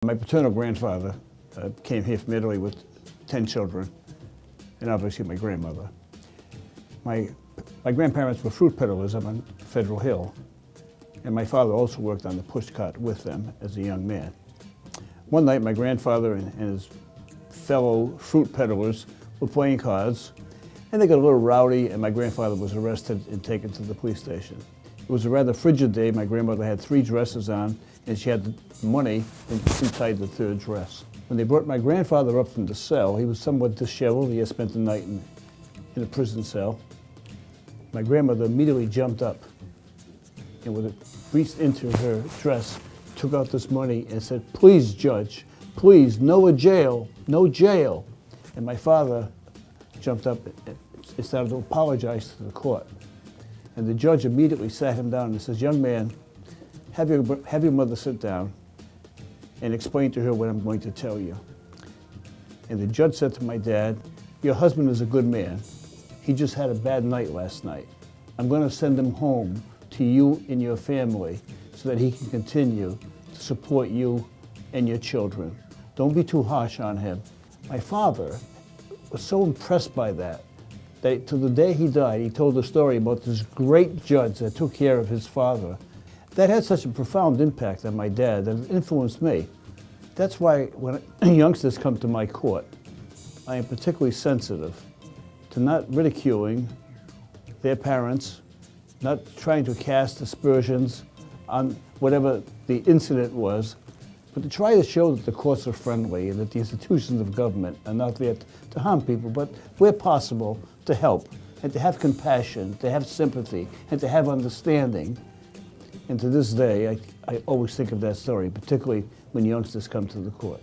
My paternal grandfather came here from Italy with 10 children, and obviously my grandmother. My grandparents were fruit peddlers up on Federal Hill, and my father also worked on the pushcart with them as a young man. One night, my grandfather and his fellow fruit peddlers were playing cards, and they got a little rowdy, and my grandfather was arrested and taken to the police station. It was a rather frigid day. My grandmother had 3 dresses on, and she had the money inside the 3rd dress. When they brought my grandfather up from the cell, he was somewhat disheveled. He had spent the night in a prison cell. My grandmother immediately jumped up and reached into her dress, took out this money and said, "Please, Judge, please, no jail, no jail." And my father jumped up and started to apologize to the court. And the judge immediately sat him down and says, "Young man, have your mother sit down and explain to her what I'm going to tell you." And the judge said to my dad, "Your husband is a good man. He just had a bad night last night. I'm going to send him home to you and your family so that he can continue to support you and your children. Don't be too harsh on him." My father was so impressed by that to the day he died, he told a story about this great judge that took care of his father. That had such a profound impact on my dad that it influenced me. That's why when youngsters come to my court, I am particularly sensitive to not ridiculing their parents, not trying to cast aspersions on whatever the incident was, but to try to show that the courts are friendly and that the institutions of government are not there to harm people, but where possible, to help, and to have compassion, to have sympathy, and to have understanding. And to this day, I always think of that story, particularly when youngsters come to the court.